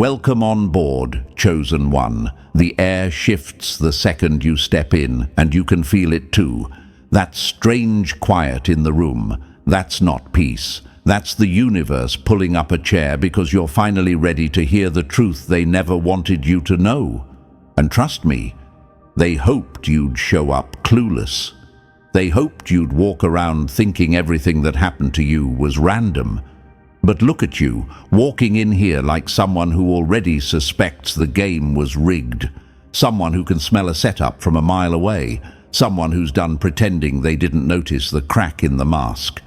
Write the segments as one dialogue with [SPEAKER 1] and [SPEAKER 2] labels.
[SPEAKER 1] Welcome on board, Chosen One. The air shifts the second you step in, and you can feel it too. That strange quiet in the room, that's not peace. That's the universe pulling up a chair because you're finally ready to hear the truth they never wanted you to know. And trust me, they hoped you'd show up clueless. They hoped you'd walk around thinking everything that happened to you was random. But look at you, walking in here like someone who already suspects the game was rigged. Someone who can smell a setup from a mile away. Someone who's done pretending they didn't notice the crack in the mask.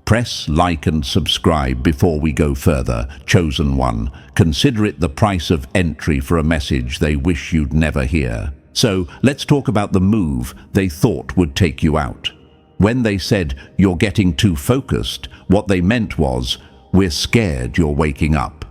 [SPEAKER 1] Press like and subscribe before we go further, Chosen One. Consider it the price of entry for a message they wish you'd never hear. So let's talk about the move they thought would take you out. When they said you're getting too focused, what they meant was, we're scared you're waking up.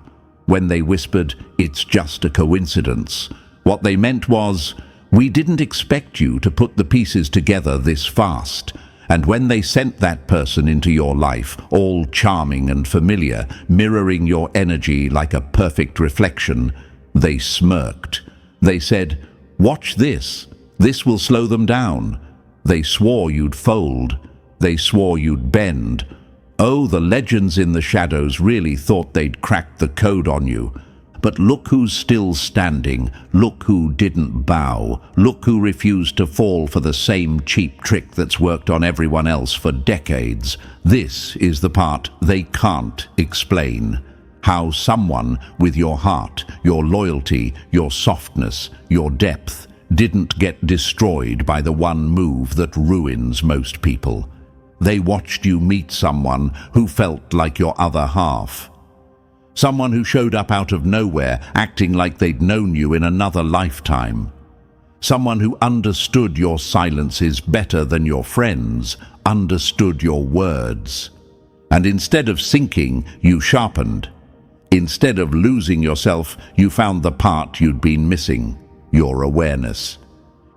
[SPEAKER 1] When they whispered, it's just a coincidence, what they meant was, we didn't expect you to put the pieces together this fast. And when they sent that person into your life, all charming and familiar, mirroring your energy like a perfect reflection, they smirked. They said, watch this. This will slow them down. They swore you'd fold. They swore you'd bend. Oh, the legends in the shadows really thought they'd cracked the code on you. But look who's still standing. Look who didn't bow. Look who refused to fall for the same cheap trick that's worked on everyone else for decades. This is the part they can't explain. How someone with your heart, your loyalty, your softness, your depth didn't get destroyed by the one move that ruins most people. They watched you meet someone who felt like your other half. Someone who showed up out of nowhere, acting like they'd known you in another lifetime. Someone who understood your silences better than your friends, understood your words. And instead of sinking, you sharpened. Instead of losing yourself, you found the part you'd been missing, your awareness.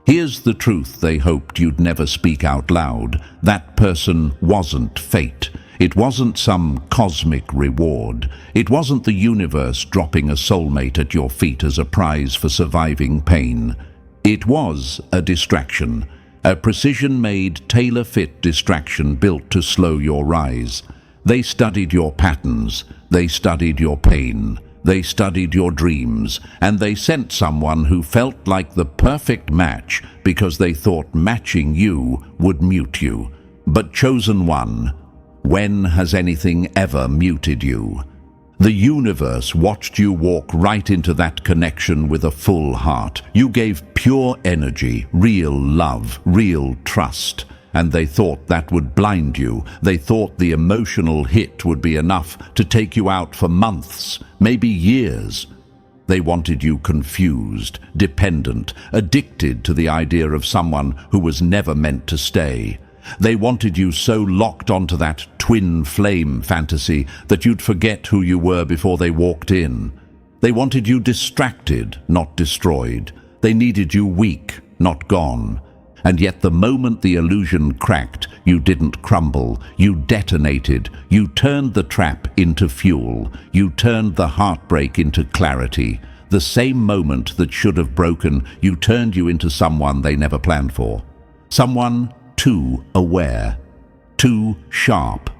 [SPEAKER 1] Here's the truth they hoped you'd never speak out loud. That person wasn't fate. It wasn't some cosmic reward. It wasn't the universe dropping a soulmate at your feet as a prize for surviving pain. It was a distraction, a precision-made, tailor-fit distraction built to slow your rise. They studied your patterns. They studied your pain. They studied your dreams, and they sent someone who felt like the perfect match because they thought matching you would mute you. But Chosen One, when has anything ever muted you? The universe watched you walk right into that connection with a full heart. You gave pure energy, real love, real trust. And they thought that would blind you. They thought the emotional hit would be enough to take you out for months, maybe years. They wanted you confused, dependent, addicted to the idea of someone who was never meant to stay. They wanted you so locked onto that twin flame fantasy that you'd forget who you were before they walked in. They wanted you distracted, not destroyed. They needed you weak, not gone. And yet the moment the illusion cracked, you didn't crumble. You detonated. You turned the trap into fuel. You turned the heartbreak into clarity. The same moment that should have broken, you turned you into someone they never planned for. Someone too aware, too sharp,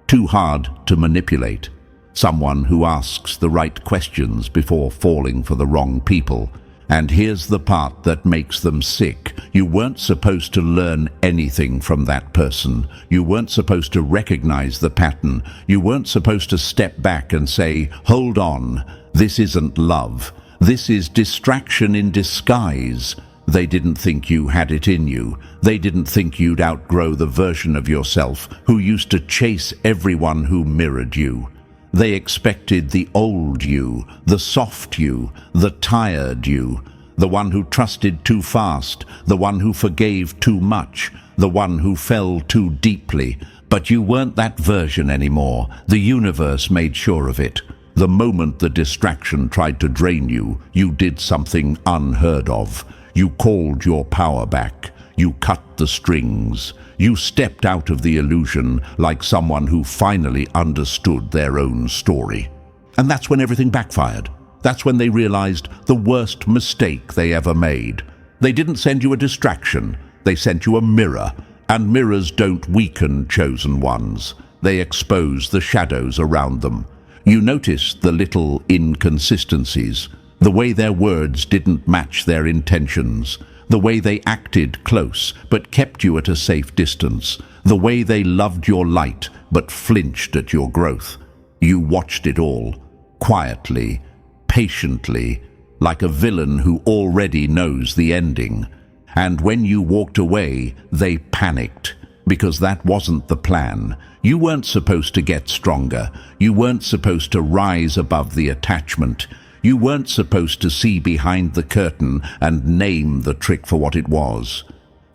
[SPEAKER 1] too hard to manipulate. Someone who asks the right questions before falling for the wrong people. And here's the part that makes them sick. You weren't supposed to learn anything from that person. You weren't supposed to recognize the pattern. You weren't supposed to step back and say, hold on, this isn't love. This is distraction in disguise. They didn't think you had it in you. They didn't think you'd outgrow the version of yourself who used to chase everyone who mirrored you. They expected the old you, the soft you, the tired you, the one who trusted too fast, the one who forgave too much, the one who fell too deeply. But you weren't that version anymore. The universe made sure of it. The moment the distraction tried to drain you, you did something unheard of. You called your power back. You cut the strings. You stepped out of the illusion like someone who finally understood their own story. And that's when everything backfired. That's when they realized the worst mistake they ever made. They didn't send you a distraction, they sent you a mirror. And mirrors don't weaken chosen ones. They expose the shadows around them. You notice the little inconsistencies, the way their words didn't match their intentions, the way they acted close but kept you at a safe distance, the way they loved your light but flinched at your growth. You watched it all, quietly, patiently, like a villain who already knows the ending. And when you walked away, they panicked, because that wasn't the plan. You weren't supposed to get stronger. You weren't supposed to rise above the attachment. You weren't supposed to see behind the curtain and name the trick for what it was.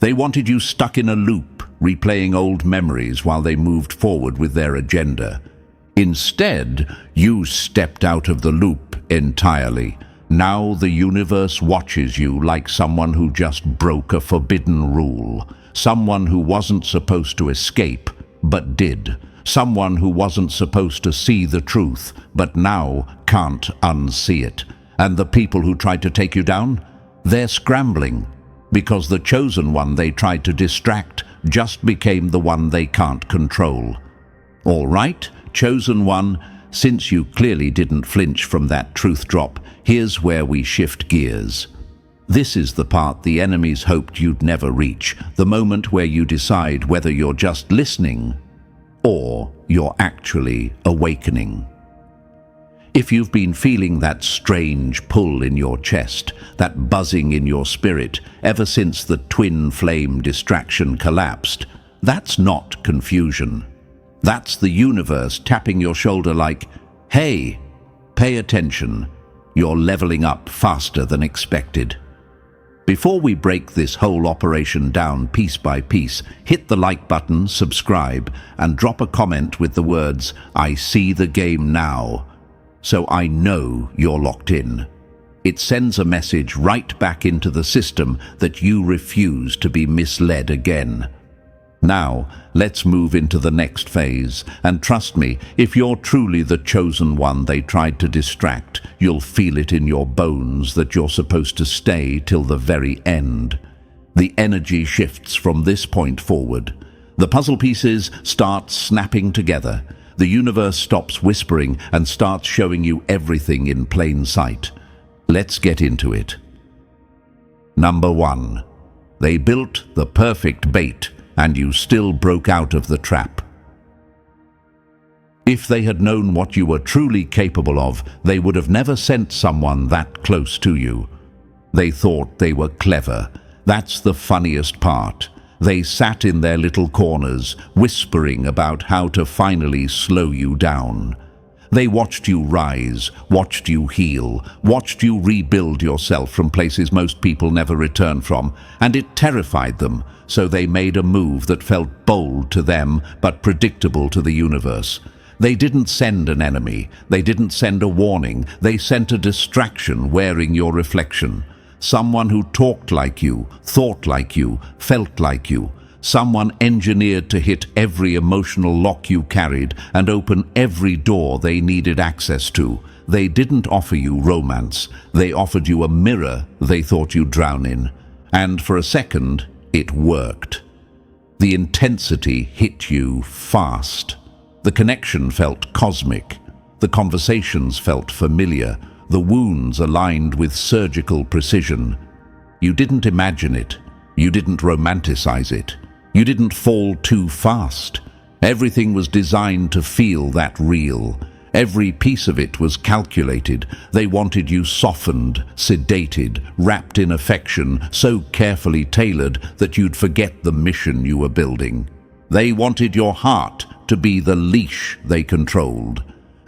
[SPEAKER 1] They wanted you stuck in a loop, replaying old memories while they moved forward with their agenda. Instead, you stepped out of the loop entirely. Now the universe watches you like someone who just broke a forbidden rule. Someone who wasn't supposed to escape, but did. Someone who wasn't supposed to see the truth, but now can't unsee it. And the people who tried to take you down? They're scrambling, because the chosen one they tried to distract just became the one they can't control. All right, chosen one, since you clearly didn't flinch from that truth drop, here's where we shift gears. This is the part the enemies hoped you'd never reach, the moment where you decide whether you're just listening or you're actually awakening. If you've been feeling that strange pull in your chest, that buzzing in your spirit, ever since the twin flame distraction collapsed, that's not confusion. That's the universe tapping your shoulder like, hey, pay attention. You're leveling up faster than expected. Before we break this whole operation down piece by piece, hit the like button, subscribe, and drop a comment with the words, "I see the game now," so I know you're locked in. It sends a message right back into the system that you refuse to be misled again. Now, let's move into the next phase, and trust me, if you're truly the chosen one they tried to distract, you'll feel it in your bones that you're supposed to stay till the very end. The energy shifts from this point forward. The puzzle pieces start snapping together. The universe stops whispering and starts showing you everything in plain sight. Let's get into it. Number 1. They built the perfect bait, and you still broke out of the trap. If they had known what you were truly capable of, they would have never sent someone that close to you. They thought they were clever. That's the funniest part. They sat in their little corners, whispering about how to finally slow you down. They watched you rise, watched you heal, watched you rebuild yourself from places most people never return from, and it terrified them, so they made a move that felt bold to them but predictable to the universe. They didn't send an enemy, they didn't send a warning, they sent a distraction wearing your reflection. Someone who talked like you, thought like you, felt like you. Someone engineered to hit every emotional lock you carried and open every door they needed access to. They didn't offer you romance. They offered you a mirror they thought you'd drown in. And for a second, it worked. The intensity hit you fast. The connection felt cosmic. The conversations felt familiar. The wounds aligned with surgical precision. You didn't imagine it. You didn't romanticize it. You didn't fall too fast. Everything was designed to feel that real. Every piece of it was calculated. They wanted you softened, sedated, wrapped in affection, so carefully tailored that you'd forget the mission you were building. They wanted your heart to be the leash they controlled.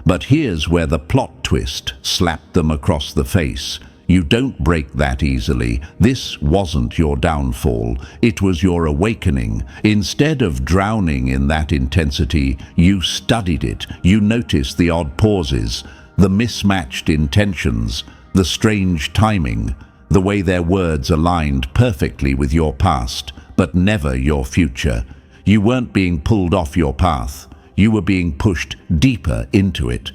[SPEAKER 1] But here's where the plot twist slapped them across the face. You don't break that easily. This wasn't your downfall. It was your awakening. Instead of drowning in that intensity, you studied it. You noticed the odd pauses, the mismatched intentions, the strange timing, the way their words aligned perfectly with your past, but never your future. You weren't being pulled off your path. You were being pushed deeper into it.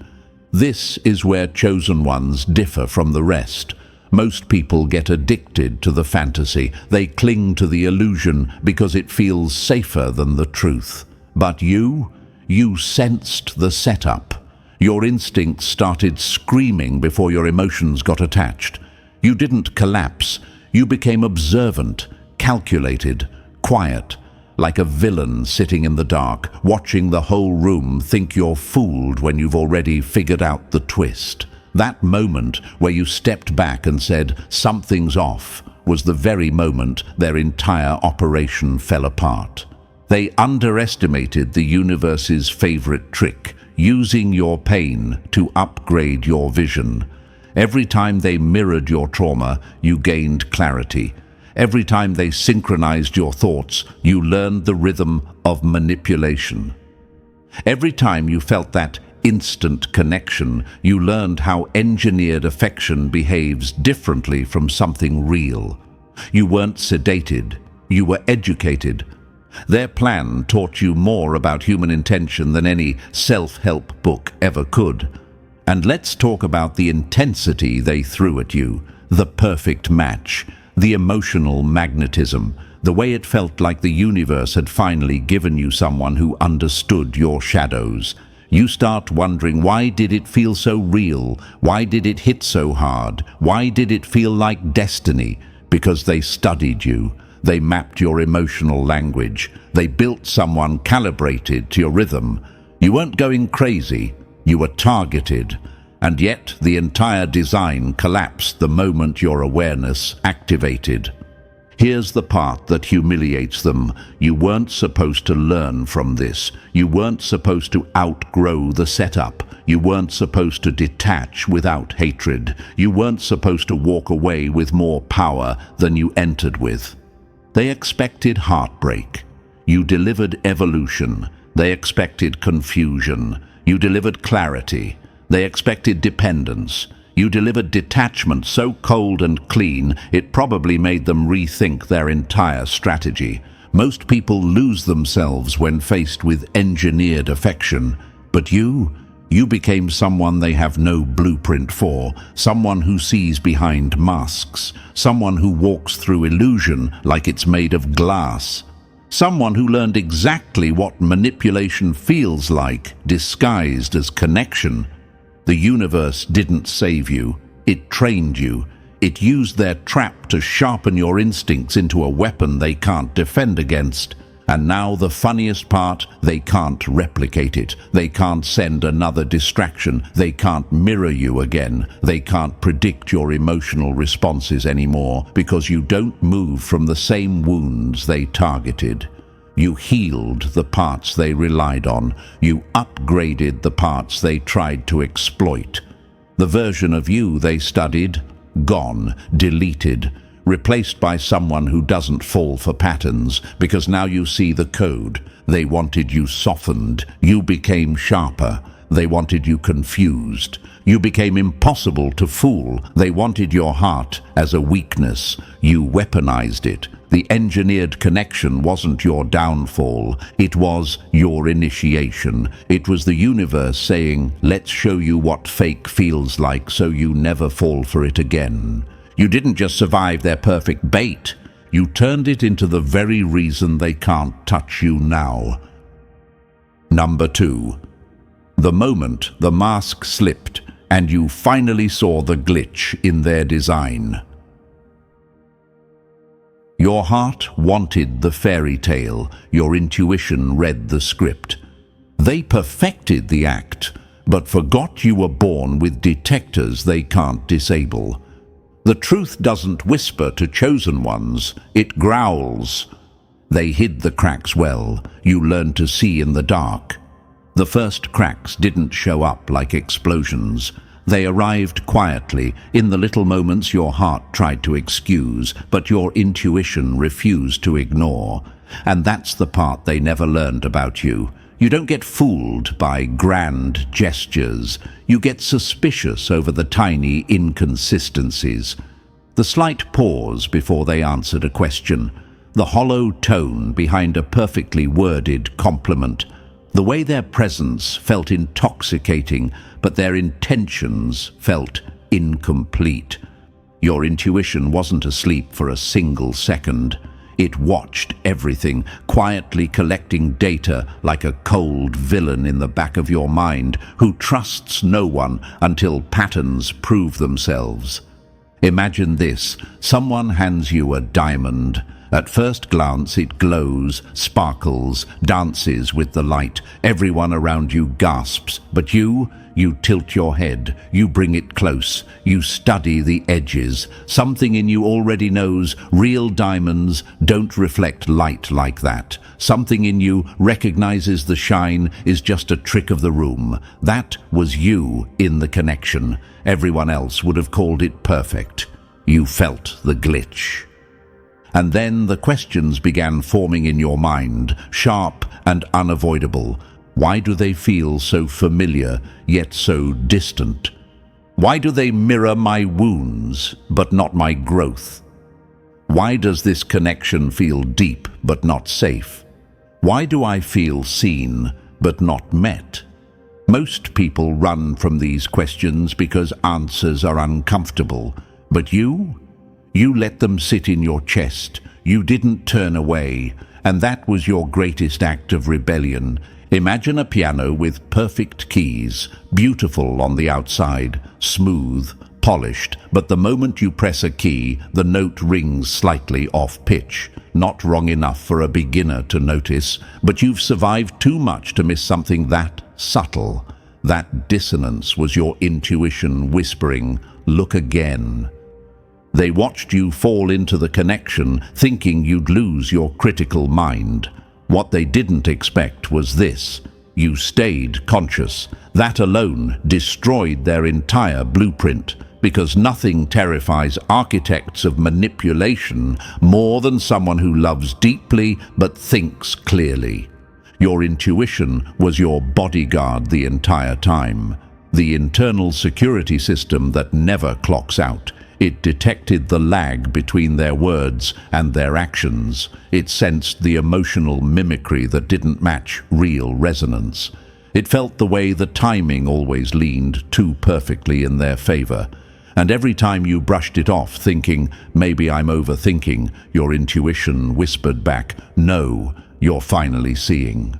[SPEAKER 1] This is where chosen ones differ from the rest. Most people get addicted to the fantasy. They cling to the illusion because it feels safer than the truth. But you sensed the setup. Your instincts started screaming before your emotions got attached. You didn't collapse. You became observant, calculated, quiet, like a villain sitting in the dark, watching the whole room think you're fooled when you've already figured out the twist. That moment where you stepped back and said, "Something's off," was the very moment their entire operation fell apart. They underestimated the universe's favorite trick, using your pain to upgrade your vision. Every time they mirrored your trauma, you gained clarity. Every time they synchronized your thoughts, you learned the rhythm of manipulation. Every time you felt that instant connection, you learned how engineered affection behaves differently from something real. You weren't sedated, you were educated. Their plan taught you more about human intention than any self-help book ever could. And let's talk about the intensity they threw at you, the perfect match, the emotional magnetism, the way it felt like the universe had finally given you someone who understood your shadows. You start wondering, why did it feel so real? Why did it hit so hard? Why did it feel like destiny? Because they studied you. They mapped your emotional language. They built someone calibrated to your rhythm. You weren't going crazy. You were targeted. And yet the entire design collapsed the moment your awareness activated. Here's the part that humiliates them. You weren't supposed to learn from this. You weren't supposed to outgrow the setup. You weren't supposed to detach without hatred. You weren't supposed to walk away with more power than you entered with. They expected heartbreak. You delivered evolution. They expected confusion. You delivered clarity. They expected dependence. You delivered detachment so cold and clean, it probably made them rethink their entire strategy. Most people lose themselves when faced with engineered affection. But you became someone they have no blueprint for, someone who sees behind masks, someone who walks through illusion like it's made of glass, someone who learned exactly what manipulation feels like, disguised as connection. The universe didn't save you, it trained you. It used their trap to sharpen your instincts into a weapon they can't defend against. And now the funniest part, they can't replicate it. They can't send another distraction. They can't mirror you again. They can't predict your emotional responses anymore because you don't move from the same wounds they targeted. You healed the parts they relied on. You upgraded the parts they tried to exploit. The version of you they studied, gone, deleted, replaced by someone who doesn't fall for patterns because now you see the code. They wanted you softened. You became sharper. They wanted you confused. You became impossible to fool. They wanted your heart as a weakness. You weaponized it. The engineered connection wasn't your downfall. It was your initiation. It was the universe saying, let's show you what fake feels like so you never fall for it again. You didn't just survive their perfect bait. You turned it into the very reason they can't touch you now. Number 2. The moment the mask slipped and you finally saw the glitch in their design. Your heart wanted the fairy tale. Your intuition read the script. They perfected the act, but forgot you were born with detectors they can't disable. The truth doesn't whisper to chosen ones, it growls. They hid the cracks well. You learned to see in the dark. The first cracks didn't show up like explosions. They arrived quietly, in the little moments your heart tried to excuse, but your intuition refused to ignore. And that's the part they never learned about you. You don't get fooled by grand gestures. You get suspicious over the tiny inconsistencies. The slight pause before they answered a question. The hollow tone behind a perfectly worded compliment. The way their presence felt intoxicating, but their intentions felt incomplete. Your intuition wasn't asleep for a single second. It watched everything, quietly collecting data like a cold villain in the back of your mind who trusts no one until patterns prove themselves. Imagine this: someone hands you a diamond. At first glance it glows, sparkles, dances with the light. Everyone around you gasps, but you tilt your head, you bring it close, you study the edges. Something in you already knows real diamonds don't reflect light like that. Something in you recognizes the shine is just a trick of the room. That was you in the connection. Everyone else would have called it perfect. You felt the glitch. And then the questions began forming in your mind, sharp and unavoidable. Why do they feel so familiar, yet so distant? Why do they mirror my wounds, but not my growth? Why does this connection feel deep, but not safe? Why do I feel seen, but not met? Most people run from these questions because answers are uncomfortable. But you let them sit in your chest. You didn't turn away, and that was your greatest act of rebellion. Imagine a piano with perfect keys, beautiful on the outside, smooth, polished, but the moment you press a key, the note rings slightly off pitch. Not wrong enough for a beginner to notice, but you've survived too much to miss something that subtle. That dissonance was your intuition whispering, "Look again." They watched you fall into the connection, thinking you'd lose your critical mind. What they didn't expect was this: you stayed conscious. That alone destroyed their entire blueprint, because nothing terrifies architects of manipulation more than someone who loves deeply but thinks clearly. Your intuition was your bodyguard the entire time, the internal security system that never clocks out. It detected the lag between their words and their actions. It sensed the emotional mimicry that didn't match real resonance. It felt the way the timing always leaned too perfectly in their favor. And every time you brushed it off, thinking, "Maybe I'm overthinking," your intuition whispered back, "No, you're finally seeing."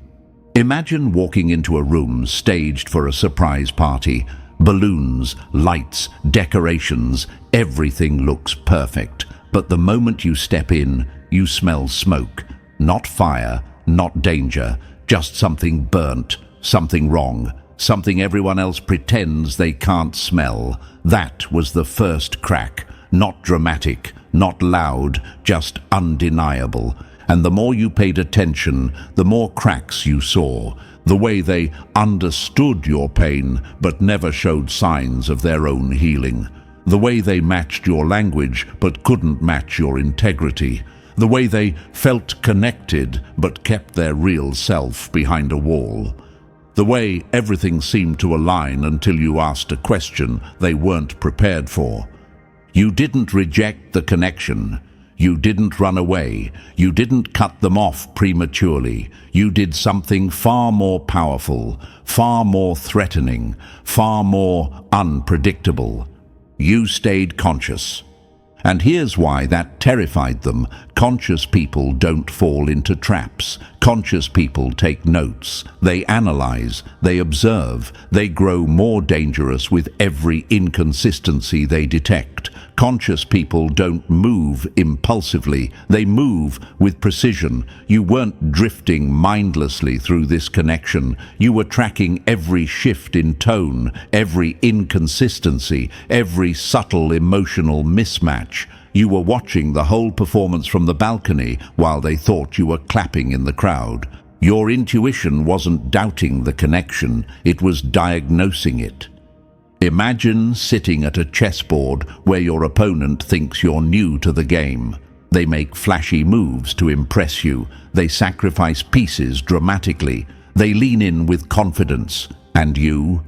[SPEAKER 1] Imagine walking into a room staged for a surprise party. Balloons, lights, decorations, everything looks perfect. But the moment you step in, you smell smoke. Not fire, not danger, just something burnt, something wrong, something everyone else pretends they can't smell. That was the first crack. Not dramatic, not loud, just undeniable. And the more you paid attention, the more cracks you saw. The way they understood your pain but never showed signs of their own healing. The way they matched your language but couldn't match your integrity. The way they felt connected but kept their real self behind a wall. The way everything seemed to align until you asked a question they weren't prepared for. You didn't reject the connection. You didn't run away. You didn't cut them off prematurely. You did something far more powerful, far more threatening, far more unpredictable. You stayed conscious. And here's why that terrified them. Conscious people don't fall into traps. Conscious people take notes. They analyze. They observe. They grow more dangerous with every inconsistency they detect. Conscious people don't move impulsively. They move with precision. You weren't drifting mindlessly through this connection. You were tracking every shift in tone, every inconsistency, every subtle emotional mismatch. You were watching the whole performance from the balcony while they thought you were clapping in the crowd. Your intuition wasn't doubting the connection, it was diagnosing it. Imagine sitting at a chessboard where your opponent thinks you're new to the game. They make flashy moves to impress you. They sacrifice pieces dramatically. They lean in with confidence. And you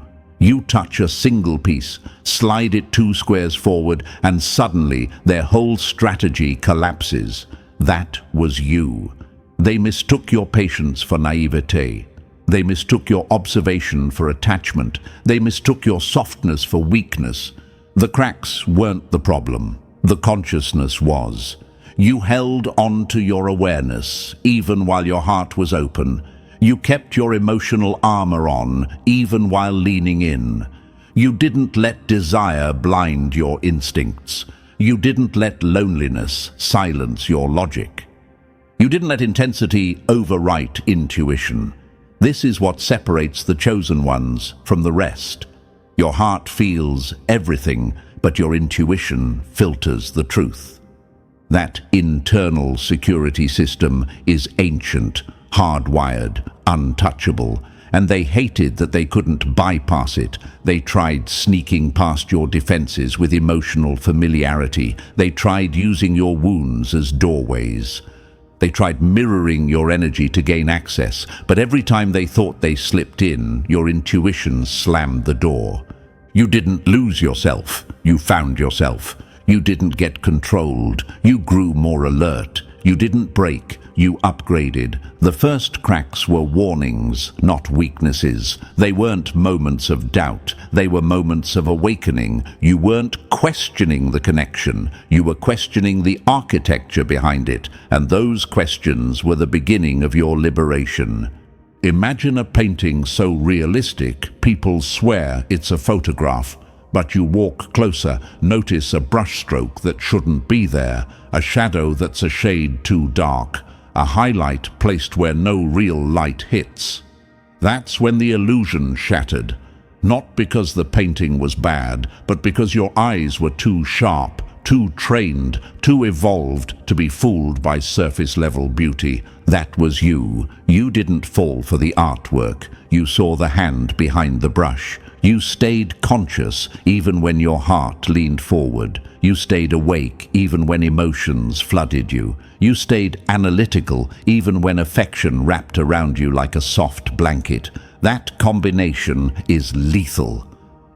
[SPEAKER 1] touch a single piece, slide it 2 squares forward, and suddenly their whole strategy collapses. That was you. They mistook your patience for naivete. They mistook your observation for attachment. They mistook your softness for weakness. The cracks weren't the problem. The consciousness was. You held on to your awareness, even while your heart was open. You kept your emotional armor on, even while leaning in. You didn't let desire blind your instincts. You didn't let loneliness silence your logic. You didn't let intensity overwrite intuition. This is what separates the chosen ones from the rest. Your heart feels everything, but your intuition filters the truth. That internal security system is ancient, hardwired, untouchable, and they hated that they couldn't bypass it. They tried sneaking past your defenses with emotional familiarity. They tried using your wounds as doorways. They tried mirroring your energy to gain access, but every time they thought they slipped in, your intuition slammed the door. You didn't lose yourself, you found yourself. You didn't get controlled, you grew more alert. You didn't break, you upgraded. The first cracks were warnings, not weaknesses. They weren't moments of doubt, they were moments of awakening. You weren't questioning the connection, you were questioning the architecture behind it, and those questions were the beginning of your liberation. Imagine a painting so realistic, people swear it's a photograph. But you walk closer, notice a brushstroke that shouldn't be there, a shadow that's a shade too dark, a highlight placed where no real light hits. That's when the illusion shattered, not because the painting was bad, but because your eyes were too sharp, too trained, too evolved to be fooled by surface-level beauty. That was you. You didn't fall for the artwork. You saw the hand behind the brush. You stayed conscious even when your heart leaned forward. You stayed awake even when emotions flooded you. You stayed analytical even when affection wrapped around you like a soft blanket. That combination is lethal.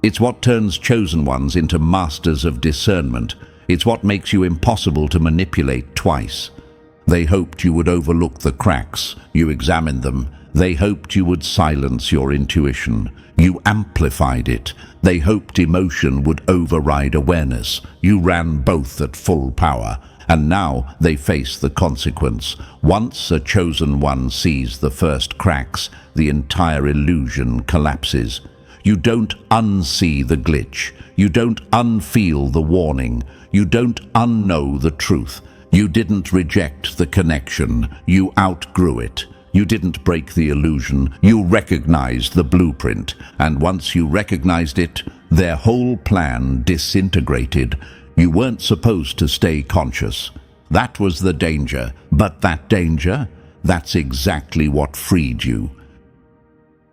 [SPEAKER 1] It's what turns chosen ones into masters of discernment. It's what makes you impossible to manipulate twice. They hoped you would overlook the cracks. You examined them. They hoped you would silence your intuition. You amplified it. They hoped emotion would override awareness. You ran both at full power. And now they face the consequence. Once a chosen one sees the first cracks, the entire illusion collapses. You don't unsee the glitch. You don't unfeel the warning. You don't unknow the truth. You didn't reject the connection. You outgrew it. You didn't break the illusion, you recognized the blueprint, and once you recognized it, their whole plan disintegrated. You weren't supposed to stay conscious. That was the danger, but that danger, that's exactly what freed you.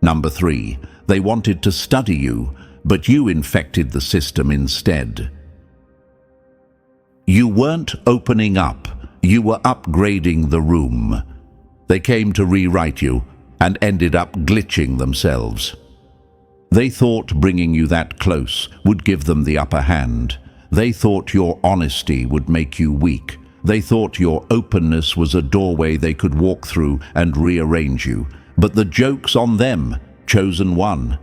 [SPEAKER 1] Number 3, they wanted to study you, but you infected the system instead. You weren't opening up, you were upgrading the room. They came to rewrite you and ended up glitching themselves. They thought bringing you that close would give them the upper hand. They thought your honesty would make you weak. They thought your openness was a doorway they could walk through and rearrange you. But the joke's on them, chosen one.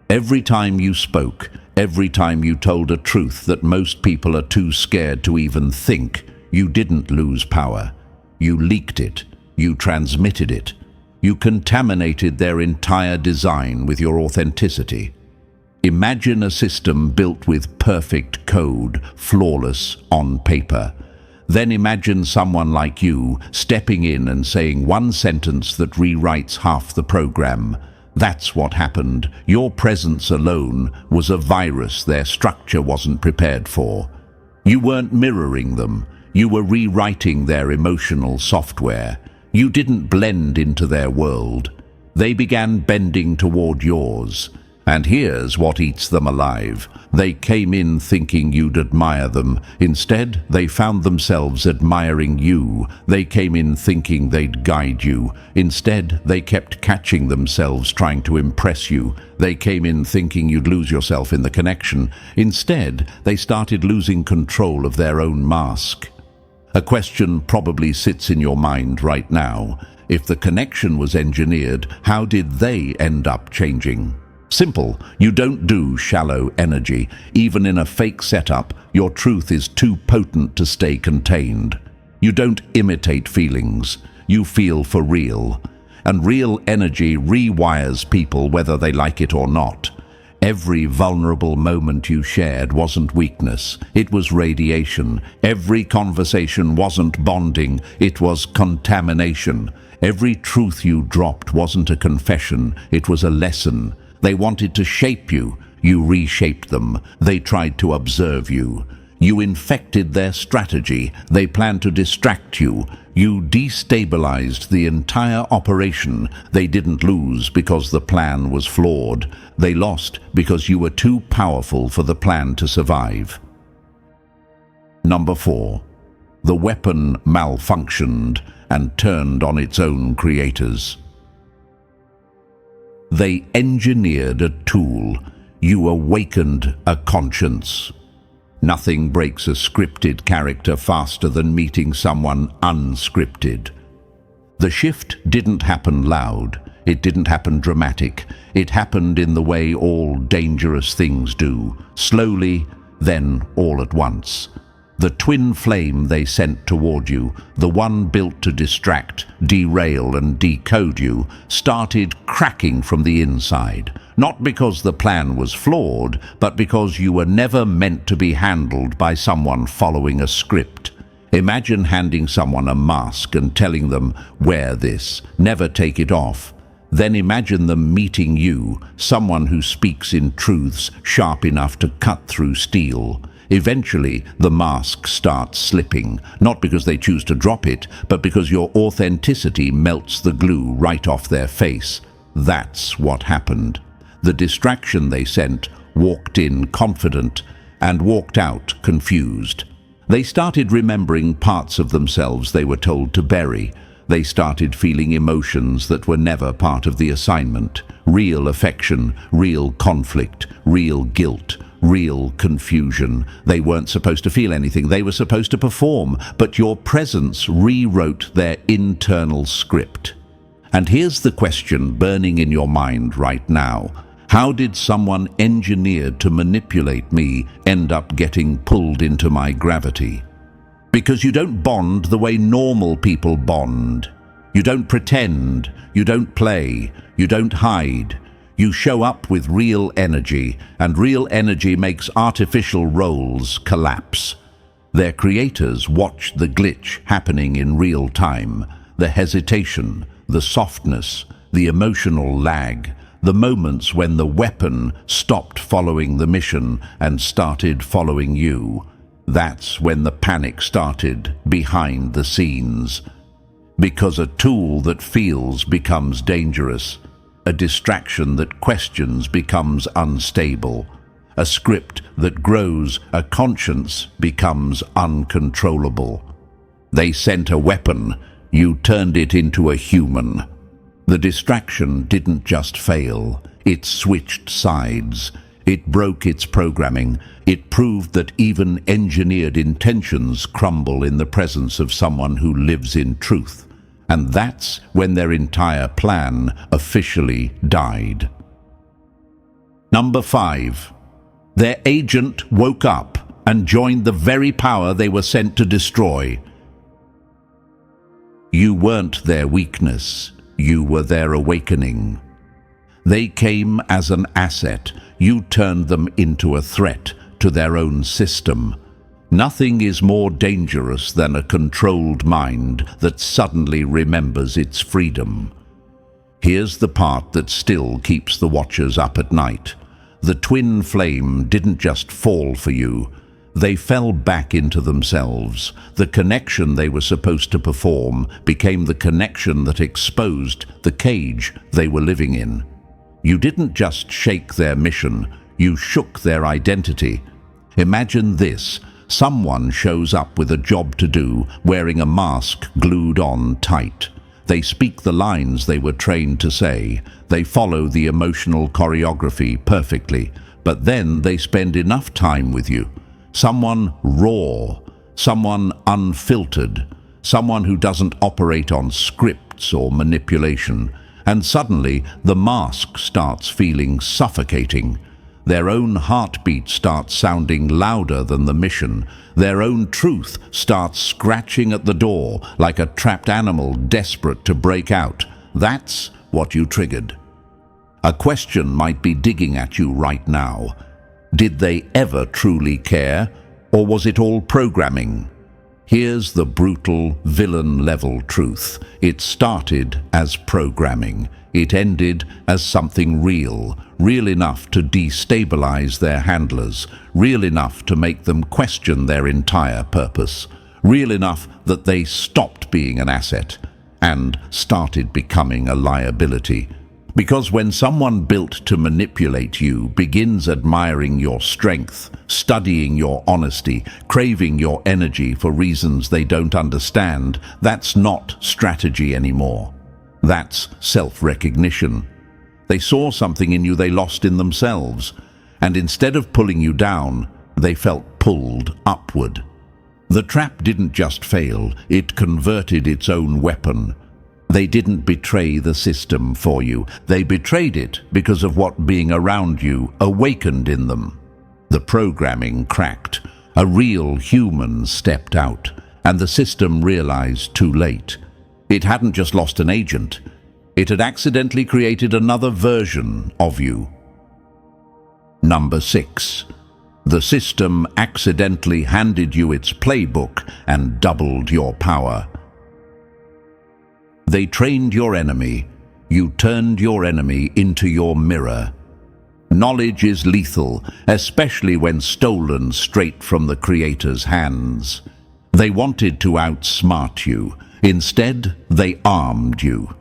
[SPEAKER 1] Every time you spoke, every time you told a truth that most people are too scared to even think, you didn't lose power. You leaked it. You transmitted it. You contaminated their entire design with your authenticity. Imagine a system built with perfect code, flawless on paper. Then imagine someone like you stepping in and saying one sentence that rewrites half the program. That's what happened. Your presence alone was a virus their structure wasn't prepared for. You weren't mirroring them. You were rewriting their emotional software. You didn't blend into their world. They began bending toward yours. And here's what eats them alive. They came in thinking you'd admire them. Instead, they found themselves admiring you. They came in thinking they'd guide you. Instead, they kept catching themselves trying to impress you. They came in thinking you'd lose yourself in the connection. Instead, they started losing control of their own mask. A question probably sits in your mind right now. If the connection was engineered, how did they end up changing? Simple. You don't do shallow energy. Even in a fake setup, your truth is too potent to stay contained. You don't imitate feelings. You feel for real. And real energy rewires people whether they like it or not. Every vulnerable moment you shared wasn't weakness, it was radiation. Every conversation wasn't bonding, it was contamination. Every truth you dropped wasn't a confession, it was a lesson. They wanted to shape you, you reshaped them. They tried to observe you. You infected their strategy, they planned to distract you. You destabilized the entire operation. They didn't lose because the plan was flawed. They lost because you were too powerful for the plan to survive. Number 4. The weapon malfunctioned and turned on its own creators. They engineered a tool. You awakened a conscience. Nothing breaks a scripted character faster than meeting someone unscripted. The shift didn't happen loud. It didn't happen dramatic. It happened in the way all dangerous things do, slowly, then all at once. The twin flame they sent toward you, the one built to distract, derail and decode you, started cracking from the inside. Not because the plan was flawed, but because you were never meant to be handled by someone following a script. Imagine handing someone a mask and telling them, "Wear this, never take it off." Then imagine them meeting you, someone who speaks in truths sharp enough to cut through steel. Eventually, the mask starts slipping, not because they choose to drop it, but because your authenticity melts the glue right off their face. That's what happened. The distraction they sent walked in confident and walked out confused. They started remembering parts of themselves they were told to bury. They started feeling emotions that were never part of the assignment. Real affection, real conflict, real guilt, real confusion. They weren't supposed to feel anything, they were supposed to perform, but your presence rewrote their internal script. And here's the question burning in your mind right now. How did someone engineered to manipulate me end up getting pulled into my gravity? Because you don't bond the way normal people bond. You don't pretend, you don't play, you don't hide. You show up with real energy, and real energy makes artificial roles collapse. Their creators watched the glitch happening in real time, the hesitation, the softness, the emotional lag, the moments when the weapon stopped following the mission and started following you. That's when the panic started, behind the scenes. Because a tool that feels becomes dangerous. A distraction that questions becomes unstable. A script that grows a conscience becomes uncontrollable. They sent a weapon, you turned it into a human. The distraction didn't just fail, it switched sides. It broke its programming. It proved that even engineered intentions crumble in the presence of someone who lives in truth. And that's when their entire plan officially died. Number 5. Their agent woke up and joined the very power they were sent to destroy. You weren't their weakness, you were their awakening. They came as an asset, you turned them into a threat to their own system. Nothing is more dangerous than a controlled mind that suddenly remembers its freedom. Here's the part that still keeps the watchers up at night. The twin flame didn't just fall for you. They fell back into themselves. The connection they were supposed to perform became the connection that exposed the cage they were living in. You didn't just shake their mission, you shook their identity. Imagine this. Someone shows up with a job to do, wearing a mask glued on tight. They speak the lines they were trained to say. They follow the emotional choreography perfectly, but then they spend enough time with you. Someone raw, someone unfiltered, someone who doesn't operate on script scripts or manipulation, and suddenly the mask starts feeling suffocating. Their own heartbeat starts sounding louder than the mission. Their own truth starts scratching at the door like a trapped animal desperate to break out. That's what you triggered. A question might be digging at you right now. Did they ever truly care, or was it all programming? Here's the brutal, villain-level truth. It started as programming. It ended as something real, real enough to destabilize their handlers, real enough to make them question their entire purpose, real enough that they stopped being an asset and started becoming a liability. Because when someone built to manipulate you begins admiring your strength, studying your honesty, craving your energy for reasons they don't understand, that's not strategy anymore. That's self-recognition. They saw something in you they lost in themselves, and instead of pulling you down, they felt pulled upward. The trap didn't just fail, it converted its own weapon. They didn't betray the system for you. They betrayed it because of what being around you awakened in them. The programming cracked. A real human stepped out, and the system realized too late. It hadn't just lost an agent. It had accidentally created another version of you. Number 6. The system accidentally handed you its playbook and doubled your power. They trained your enemy. You turned your enemy into your mirror. Knowledge is lethal, especially when stolen straight from the Creator's hands. They wanted to outsmart you. Instead, they armed you.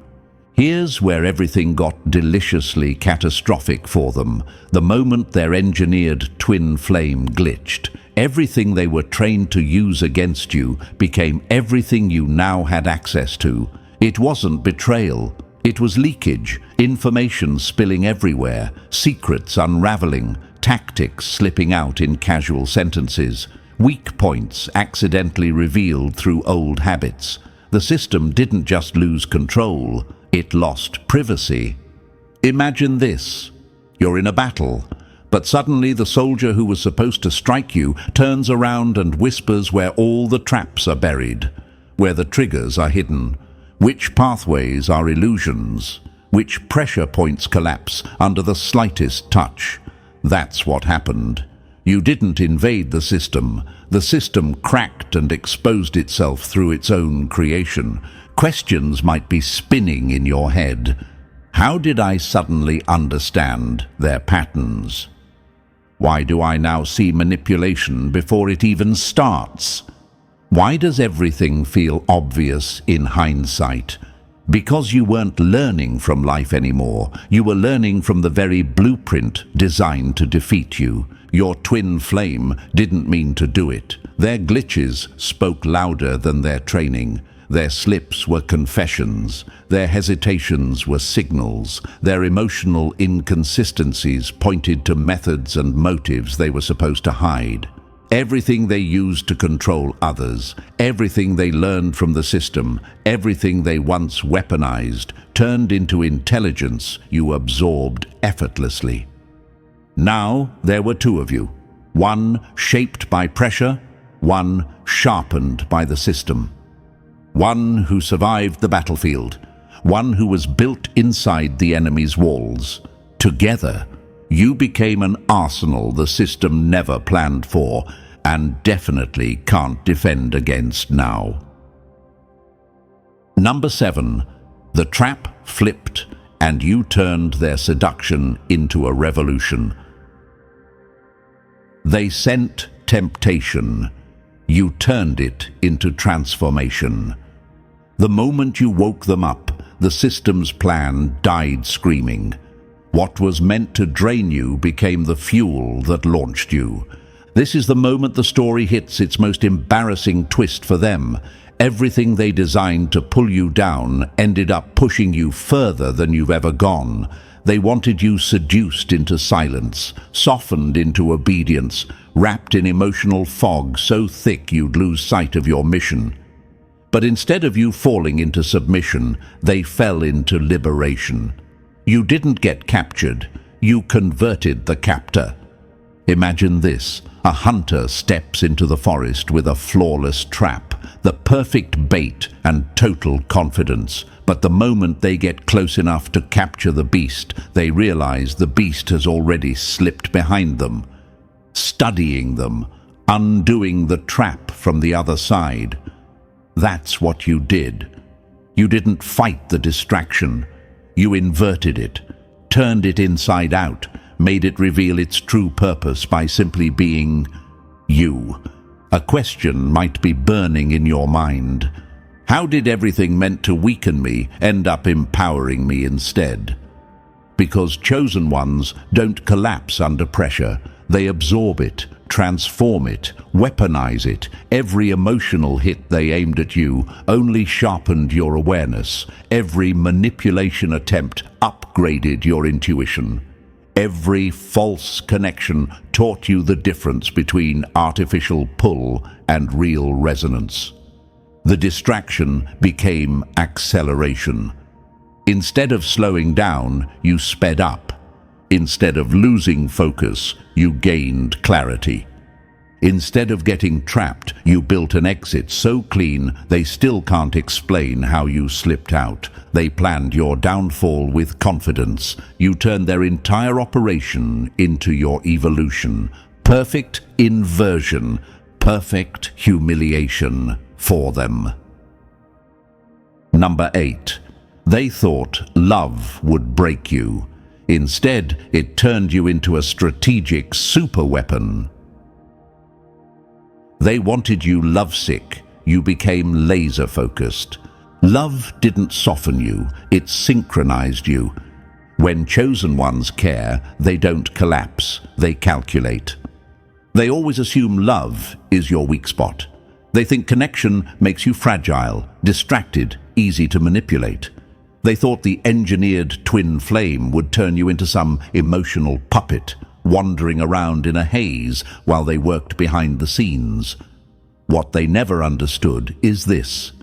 [SPEAKER 1] Here's where everything got deliciously catastrophic for them. The moment their engineered twin flame glitched, everything they were trained to use against you became everything you now had access to. It wasn't betrayal. It was leakage, information spilling everywhere, secrets unraveling, tactics slipping out in casual sentences, weak points accidentally revealed through old habits. The system didn't just lose control, it lost privacy. Imagine this. You're in a battle, but suddenly the soldier who was supposed to strike you turns around and whispers where all the traps are buried, where the triggers are hidden, which pathways are illusions, which pressure points collapse under the slightest touch. That's what happened. You didn't invade the system. The system cracked and exposed itself through its own creation. Questions might be spinning in your head. How did I suddenly understand their patterns? Why do I now see manipulation before it even starts? Why does everything feel obvious in hindsight? Because you weren't learning from life anymore. You were learning from the very blueprint designed to defeat you. Your twin flame didn't mean to do it. Their glitches spoke louder than their training. Their slips were confessions. Their hesitations were signals. Their emotional inconsistencies pointed to methods and motives they were supposed to hide. Everything they used to control others, everything they learned from the system, everything they once weaponized, turned into intelligence you absorbed effortlessly. Now there were two of you, one shaped by pressure, one sharpened by the system. One who survived the battlefield, one who was built inside the enemy's walls. Together, you became an arsenal the system never planned for, and definitely can't defend against now. Number 7. The trap flipped, and you turned their seduction into a revolution. They sent temptation. You turned it into transformation. The moment you woke them up, the system's plan died screaming. What was meant to drain you became the fuel that launched you. This is the moment the story hits its most embarrassing twist for them. Everything they designed to pull you down ended up pushing you further than you've ever gone. They wanted you seduced into silence, softened into obedience, wrapped in emotional fog so thick you'd lose sight of your mission. But instead of you falling into submission, they fell into liberation. You didn't get captured, you converted the captor. Imagine this: a hunter steps into the forest with a flawless trap, the perfect bait and total confidence. But the moment they get close enough to capture the beast, they realize the beast has already slipped behind them, studying them, undoing the trap from the other side. That's what you did. You didn't fight the distraction. You inverted it, turned it inside out, made it reveal its true purpose by simply being you. A question might be burning in your mind. How did everything meant to weaken me end up empowering me instead? Because chosen ones don't collapse under pressure. They absorb it, transform it, weaponize it. Every emotional hit they aimed at you only sharpened your awareness. Every manipulation attempt upgraded your intuition. Every false connection taught you the difference between artificial pull and real resonance. The distraction became acceleration. Instead of slowing down, you sped up. Instead of losing focus, you gained clarity. Instead of getting trapped, you built an exit so clean they still can't explain how you slipped out. They planned your downfall with confidence. You turned their entire operation into your evolution. Perfect inversion, perfect humiliation for them. Number 8. They thought love would break you. Instead, it turned you into a strategic superweapon. They wanted you lovesick. You became laser-focused. Love didn't soften you, it synchronized you. When chosen ones care, they don't collapse, they calculate. They always assume love is your weak spot. They think connection makes you fragile, distracted, easy to manipulate. They thought the engineered twin flame would turn you into some emotional puppet, wandering around in a haze while they worked behind the scenes. What they never understood is this: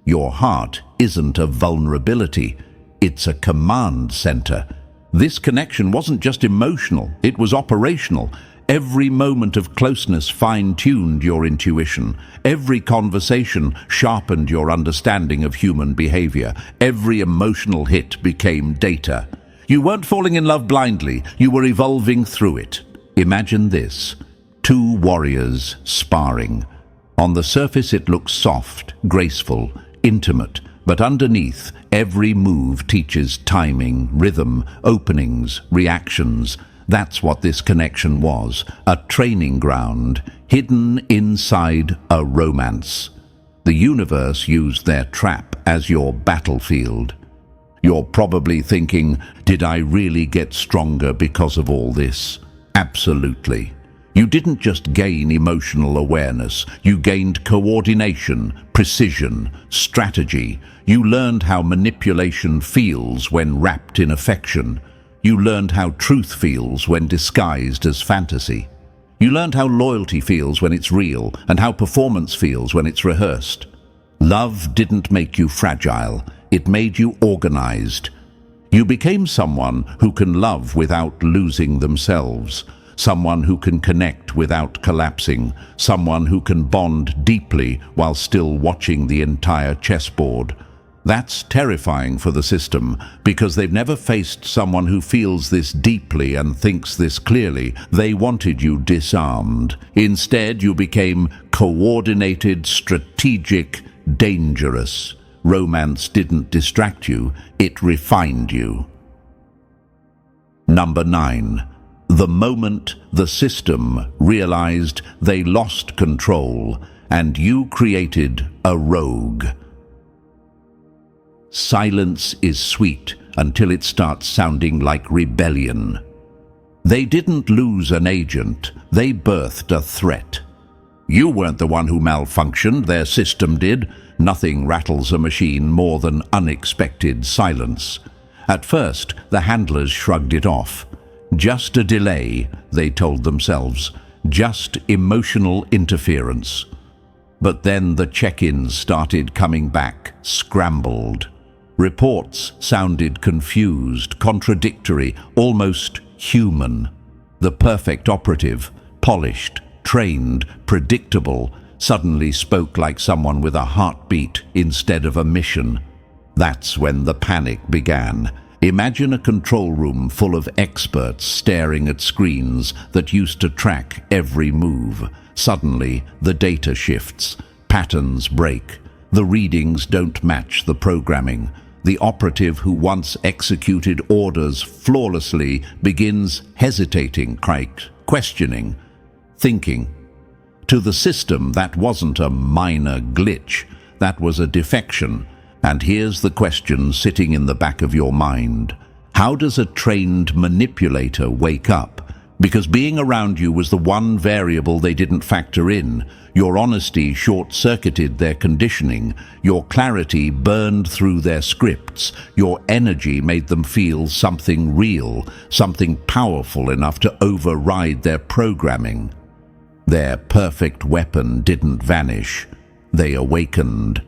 [SPEAKER 1] your heart isn't a vulnerability, it's a command center. This connection wasn't just emotional, it was operational. Every moment of closeness fine-tuned your intuition. Every conversation sharpened your understanding of human behavior. Every emotional hit became data. You weren't falling in love blindly, you were evolving through it. Imagine this: 2 warriors sparring. On the surface it looks soft, graceful, intimate, but underneath, every move teaches timing, rhythm, openings, reactions. That's what this connection was, a training ground hidden inside a romance. The universe used their trap as your battlefield. You're probably thinking, did I really get stronger because of all this? Absolutely. You didn't just gain emotional awareness, you gained coordination, precision, strategy. You learned how manipulation feels when wrapped in affection. You learned how truth feels when disguised as fantasy. You learned how loyalty feels when it's real and how performance feels when it's rehearsed. Love didn't make you fragile, it made you organized. You became someone who can love without losing themselves, someone who can connect without collapsing, someone who can bond deeply while still watching the entire chessboard. That's terrifying for the system, because they've never faced someone who feels this deeply and thinks this clearly. They wanted you disarmed. Instead, you became coordinated, strategic, dangerous. Romance didn't distract you, it refined you. Number 9. The moment the system realized they lost control, and you created a rogue. Silence is sweet until it starts sounding like rebellion. They didn't lose an agent, they birthed a threat. You weren't the one who malfunctioned, their system did. Nothing rattles a machine more than unexpected silence. At first, the handlers shrugged it off. Just a delay, they told themselves. Just emotional interference. But then the check-ins started coming back, scrambled. Reports sounded confused, contradictory, almost human. The perfect operative, polished, trained, predictable, suddenly spoke like someone with a heartbeat instead of a mission. That's when the panic began. Imagine a control room full of experts staring at screens that used to track every move. Suddenly, the data shifts, patterns break, the readings don't match the programming. The operative who once executed orders flawlessly begins hesitating, questioning, thinking. To the system, that wasn't a minor glitch, that was a defection. And here's the question sitting in the back of your mind. How does a trained manipulator wake up? Because being around you was the one variable they didn't factor in. Your honesty short-circuited their conditioning. Your clarity burned through their scripts. Your energy made them feel something real, something powerful enough to override their programming. Their perfect weapon didn't vanish. They awakened.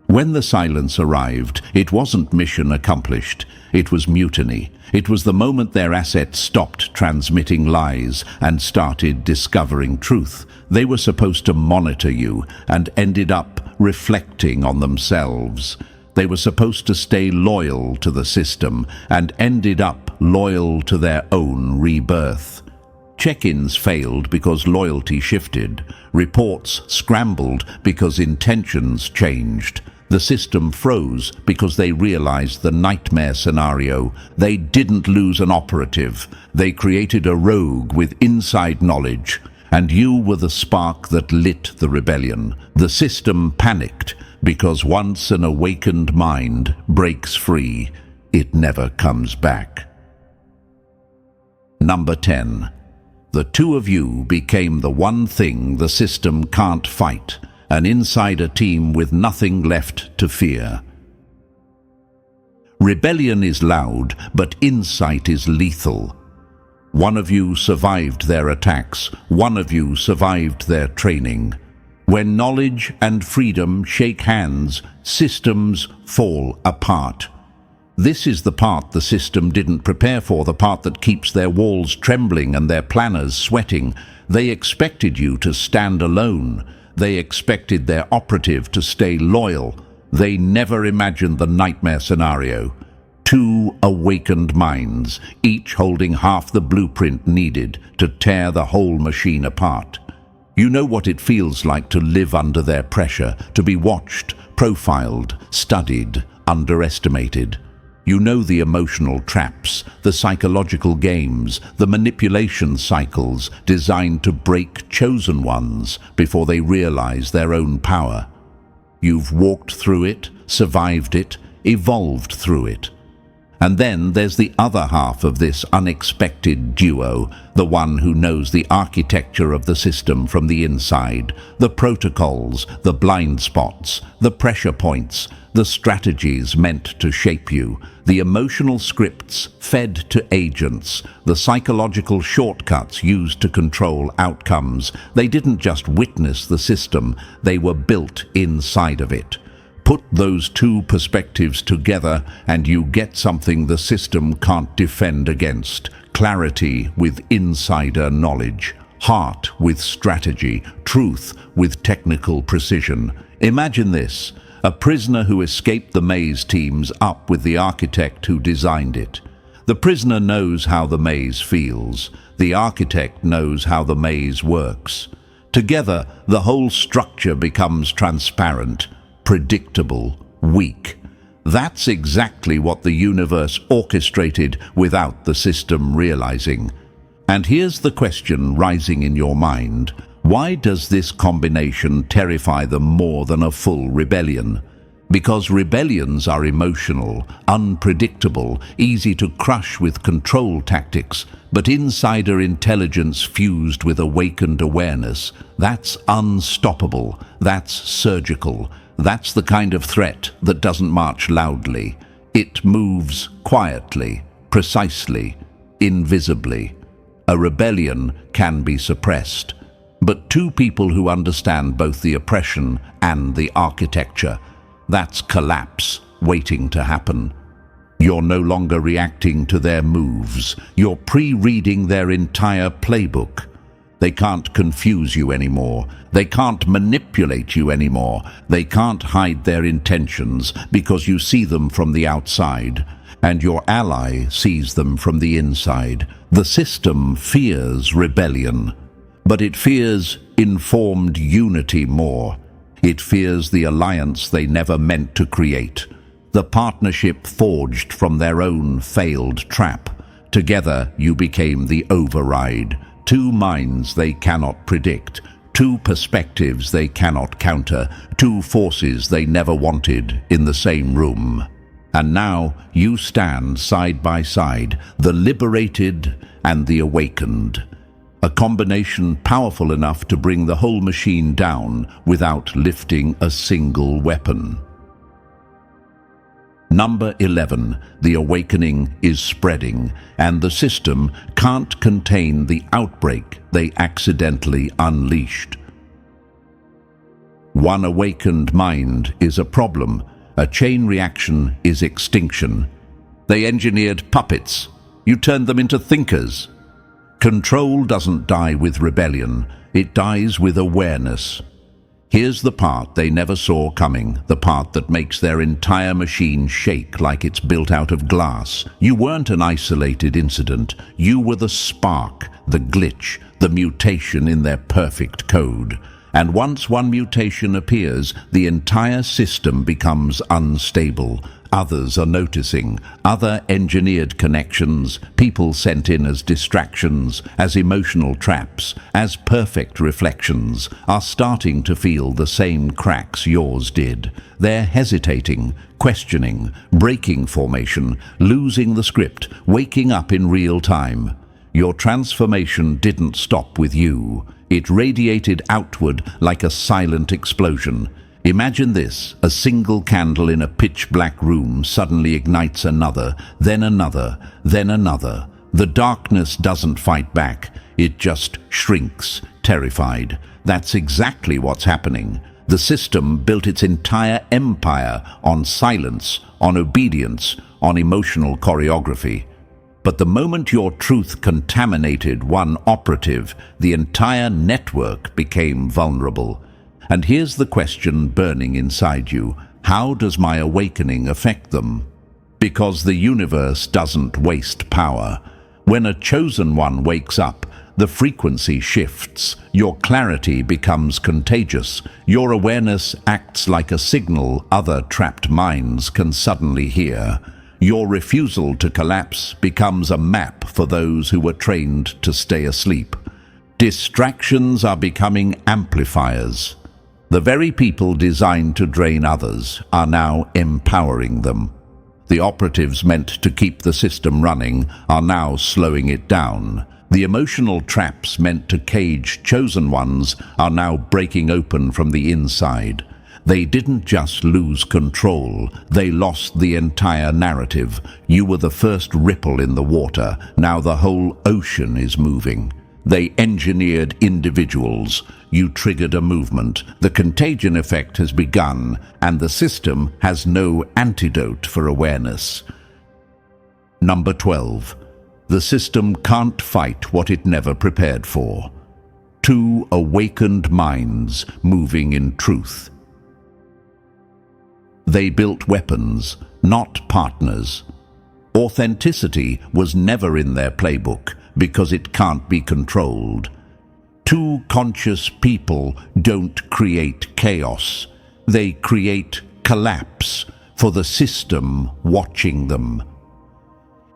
[SPEAKER 1] When the silence arrived, it wasn't mission accomplished. It was mutiny. It was the moment their assets stopped transmitting lies and started discovering truth. They were supposed to monitor you and ended up reflecting on themselves. They were supposed to stay loyal to the system and ended up loyal to their own rebirth. Check-ins failed because loyalty shifted. Reports scrambled because intentions changed. The system froze because they realized the nightmare scenario. They didn't lose an operative. They created a rogue with inside knowledge. And you were the spark that lit the rebellion. The system panicked because once an awakened mind breaks free, it never comes back. Number 10. The two of you became the one thing the system can't fight. An insider team with nothing left to fear. Rebellion is loud, but insight is lethal. One of you survived their attacks. One of you survived their training. When knowledge and freedom shake hands, systems fall apart. This is the part the system didn't prepare for, the part that keeps their walls trembling and their planners sweating. They expected you to stand alone. They expected their operative to stay loyal. They never imagined the nightmare scenario. Two awakened minds, each holding half the blueprint needed to tear the whole machine apart. You know what it feels like to live under their pressure, to be watched, profiled, studied, underestimated. You know the emotional traps, the psychological games, the manipulation cycles designed to break chosen ones before they realize their own power. You've walked through it, survived it, evolved through it. And then there's the other half of this unexpected duo, the one who knows the architecture of the system from the inside, the protocols, the blind spots, the pressure points, the strategies meant to shape you, the emotional scripts fed to agents, the psychological shortcuts used to control outcomes. They didn't just witness the system, they were built inside of it. Put those two perspectives together and you get something the system can't defend against. Clarity with insider knowledge, heart with strategy, truth with technical precision. Imagine this, a prisoner who escaped the maze teams up with the architect who designed it. The prisoner knows how the maze feels. The architect knows how the maze works. Together, the whole structure becomes transparent, predictable, weak. That's exactly what the universe orchestrated without the system realizing. And here's the question rising in your mind. Why does this combination terrify them more than a full rebellion? Because rebellions are emotional, unpredictable, easy to crush with control tactics, but insider intelligence fused with awakened awareness, that's unstoppable, that's surgical. That's the kind of threat that doesn't march loudly. It moves quietly, precisely, invisibly. A rebellion can be suppressed, But two people who understand both the oppression and the architecture. That's collapse waiting to happen. You're no longer reacting to their moves. You're pre-reading their entire playbook. They can't confuse you anymore. They can't manipulate you anymore. They can't hide their intentions because you see them from the outside, and your ally sees them from the inside. The system fears rebellion, but it fears informed unity more. It fears the alliance they never meant to create, the partnership forged from their own failed trap. Together you became the override. Two minds they cannot predict, two perspectives they cannot counter, two forces they never wanted in the same room. And now you stand side by side, the liberated and the awakened. A combination powerful enough to bring the whole machine down without lifting a single weapon. Number 11, the awakening is spreading, and the system can't contain the outbreak they accidentally unleashed. One awakened mind is a problem. A chain reaction is extinction. They engineered puppets. You turned them into thinkers. Control doesn't die with rebellion. It dies with awareness. Here's the part they never saw coming, the part that makes their entire machine shake like it's built out of glass. You weren't an isolated incident. You were the spark, the glitch, the mutation in their perfect code. And once one mutation appears, the entire system becomes unstable. Others are noticing. Other engineered connections, people sent in as distractions, as emotional traps, as perfect reflections, are starting to feel the same cracks yours did. They're hesitating, questioning, breaking formation, losing the script, waking up in real time. Your transformation didn't stop with you. It radiated outward like a silent explosion. Imagine this: a single candle in a pitch-black room suddenly ignites another, then another, then another. The darkness doesn't fight back. It just shrinks, terrified. That's exactly what's happening. The system built its entire empire on silence, on obedience, on emotional choreography. But the moment your truth contaminated one operative, the entire network became vulnerable. And here's the question burning inside you: how does my awakening affect them? Because the universe doesn't waste power. When a chosen one wakes up, the frequency shifts. Your clarity becomes contagious. Your awareness acts like a signal other trapped minds can suddenly hear. Your refusal to collapse becomes a map for those who were trained to stay asleep. Distractions are becoming amplifiers. The very people designed to drain others are now empowering them. The operatives meant to keep the system running are now slowing it down. The emotional traps meant to cage chosen ones are now breaking open from the inside. They didn't just lose control, they lost the entire narrative. You were the first ripple in the water, now the whole ocean is moving. They engineered individuals. You triggered a movement. The contagion effect has begun, and the system has no antidote for awareness. Number 12. The system can't fight what it never prepared for. Two awakened minds moving in truth. They built weapons, not partners. Authenticity was never in their playbook because it can't be controlled. Two conscious people don't create chaos. They create collapse for the system watching them.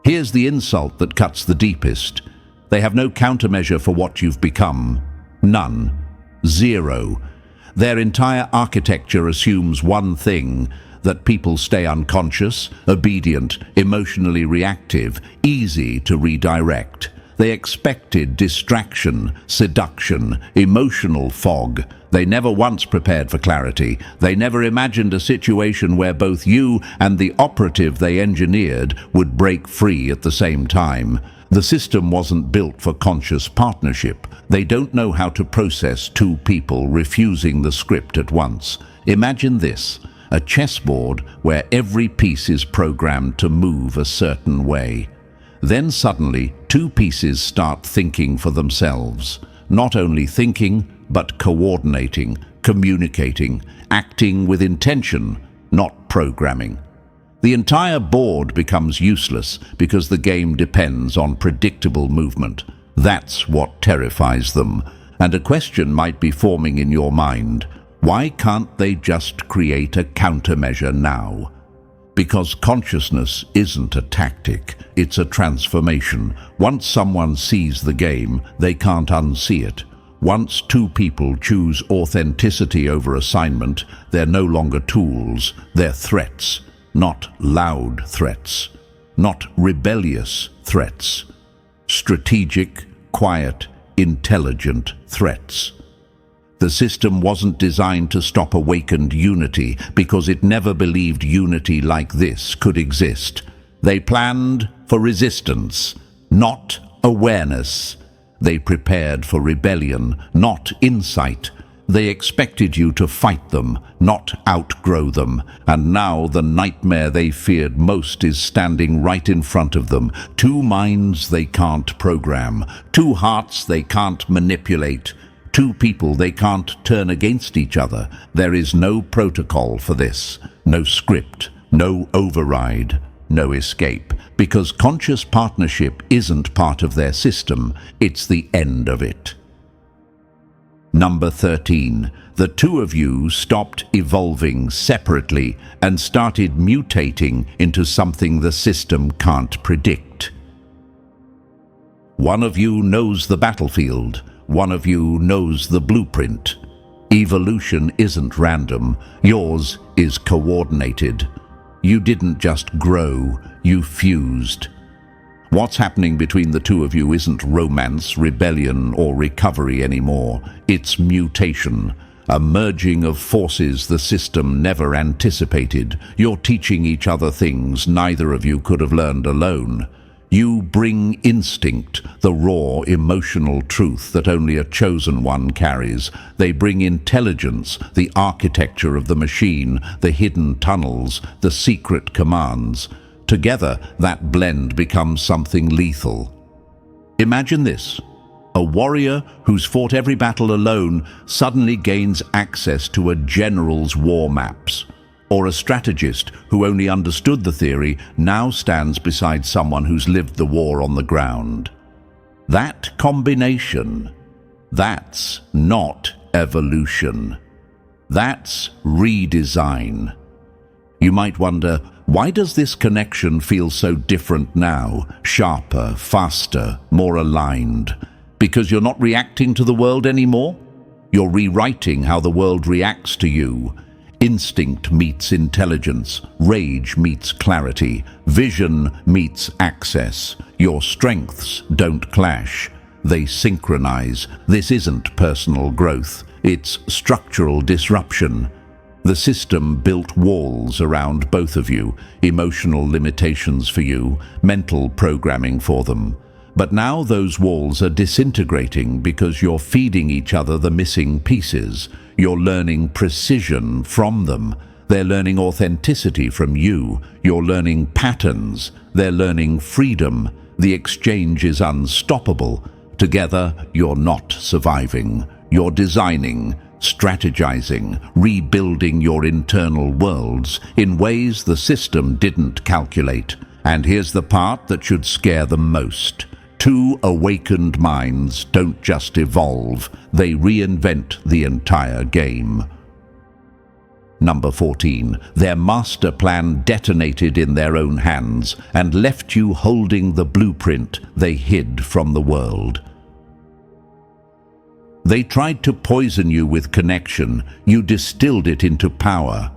[SPEAKER 1] Here's the insult that cuts the deepest. They have no countermeasure for what you've become. None. Zero. Their entire architecture assumes one thing: that people stay unconscious, obedient, emotionally reactive, easy to redirect. They expected distraction, seduction, emotional fog. They never once prepared for clarity. They never imagined a situation where both you and the operative they engineered would break free at the same time. The system wasn't built for conscious partnership. They don't know how to process two people refusing the script at once. Imagine this, a chessboard where every piece is programmed to move a certain way. Then suddenly, two pieces start thinking for themselves. Not only thinking, but coordinating, communicating, acting with intention, not programming. The entire board becomes useless because the game depends on predictable movement. That's what terrifies them. And a question might be forming in your mind. Why can't they just create a countermeasure now? Because consciousness isn't a tactic, it's a transformation. Once someone sees the game, they can't unsee it. Once two people choose authenticity over assignment, they're no longer tools, they're threats. Not loud threats, not rebellious threats. Strategic, quiet, intelligent threats. The system wasn't designed to stop awakened unity because it never believed unity like this could exist. They planned for resistance, not awareness. They prepared for rebellion, not insight. They expected you to fight them, not outgrow them. And now the nightmare they feared most is standing right in front of them. Two minds they can't program, two hearts they can't manipulate, two people they can't turn against each other. There is no protocol for this, no script, no override, no escape. Because conscious partnership isn't part of their system, it's the end of it. Number 13. The two of you stopped evolving separately and started mutating into something the system can't predict. One of you knows the battlefield. One of you knows the blueprint. Evolution isn't random. Yours is coordinated. You didn't just grow, you fused. What's happening between the two of you isn't romance, rebellion, or recovery anymore. It's mutation, a merging of forces the system never anticipated. You're teaching each other things neither of you could have learned alone. You bring instinct, the raw, emotional truth that only a chosen one carries. They bring intelligence, the architecture of the machine, the hidden tunnels, the secret commands. Together, that blend becomes something lethal. Imagine this. A warrior who's fought every battle alone suddenly gains access to a general's war maps. Or a strategist who only understood the theory now stands beside someone who's lived the war on the ground. That combination, that's not evolution. That's redesign. You might wonder, why does this connection feel so different now? Sharper, faster, more aligned? Because you're not reacting to the world anymore? You're rewriting how the world reacts to you. Instinct meets intelligence, rage meets clarity, vision meets access. Your strengths don't clash, they synchronize. This isn't personal growth, it's structural disruption. The system built walls around both of you, emotional limitations for you, mental programming for them. But now those walls are disintegrating because you're feeding each other the missing pieces. You're learning precision from them. They're learning authenticity from you. You're learning patterns. They're learning freedom. The exchange is unstoppable. Together, you're not surviving. You're designing, strategizing, rebuilding your internal worlds in ways the system didn't calculate. And here's the part that should scare them most. Two awakened minds don't just evolve, they reinvent the entire game. Number 14. Their master plan detonated in their own hands and left you holding the blueprint they hid from the world. They tried to poison you with connection. You distilled it into power.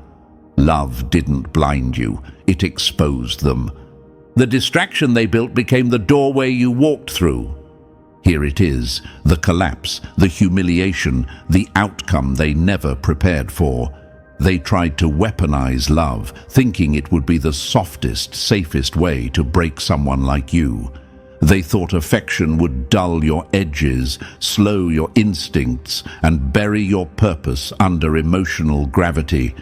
[SPEAKER 1] Love didn't blind you, it exposed them. The distraction they built became the doorway you walked through. Here it is, the collapse, the humiliation, the outcome they never prepared for. They tried to weaponize love, thinking it would be the softest, safest way to break someone like you. They thought affection would dull your edges, slow your instincts, and bury your purpose under emotional gravity.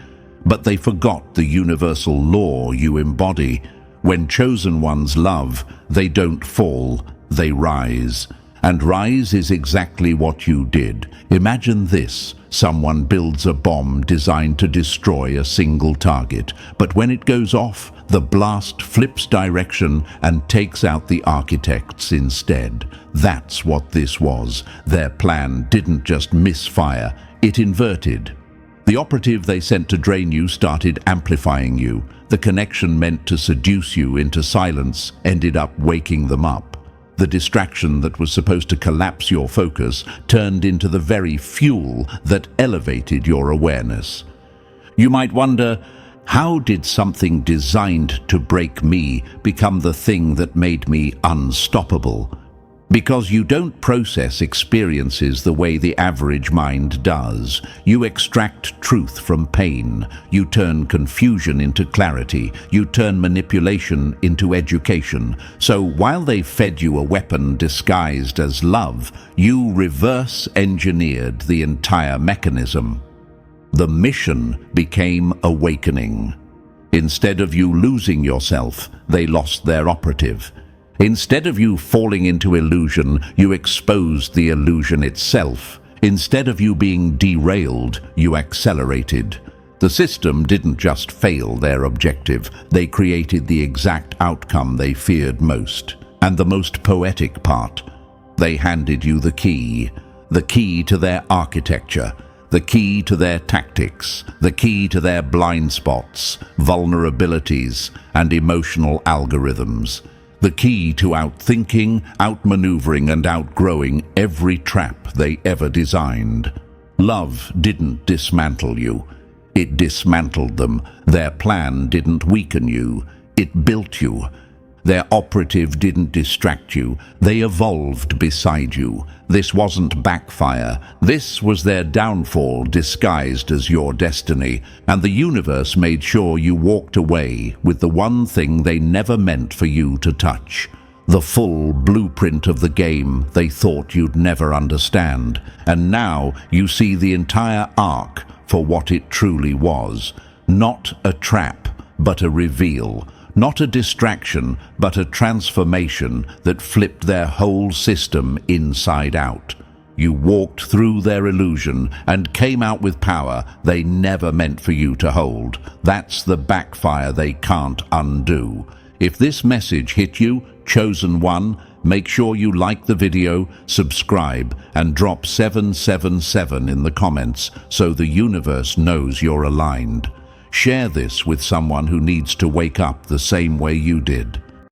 [SPEAKER 1] But they forgot the universal law you embody. When chosen ones love, they don't fall, they rise. And rise is exactly what you did. Imagine this. Someone builds a bomb designed to destroy a single target, but when it goes off, the blast flips direction and takes out the architects instead. That's what this was. Their plan didn't just misfire, it inverted. The operative they sent to drain you started amplifying you. The connection meant to seduce you into silence ended up waking them up. The distraction that was supposed to collapse your focus turned into the very fuel that elevated your awareness. You might wonder, how did something designed to break me become the thing that made me unstoppable? Because you don't process experiences the way the average mind does. You extract truth from pain. You turn confusion into clarity. You turn manipulation into education. So while they fed you a weapon disguised as love, you reverse engineered the entire mechanism. The mission became awakening. Instead of you losing yourself, they lost their operative. Instead of you falling into illusion, you exposed the illusion itself. Instead of you being derailed, you accelerated. The system didn't just fail their objective, they created the exact outcome they feared most. And the most poetic part, they handed you the key to their architecture, the key to their tactics, the key to their blind spots, vulnerabilities, and emotional algorithms. The key to outthinking, outmaneuvering, and outgrowing every trap they ever designed. Love didn't dismantle you. It dismantled them. Their plan didn't weaken you. It built you. Their operative didn't distract you. They evolved beside you. This wasn't backfire. This was their downfall disguised as your destiny. And the universe made sure you walked away with the one thing they never meant for you to touch. The full blueprint of the game they thought you'd never understand. And now you see the entire arc for what it truly was. Not a trap, but a reveal. Not a distraction, but a transformation that flipped their whole system inside out. You walked through their illusion and came out with power they never meant for you to hold. That's the backfire they can't undo. If this message hit you, chosen one, make sure you like the video, subscribe, and drop 777 in the comments so the universe knows you're aligned. Share this with someone who needs to wake up the same way you did.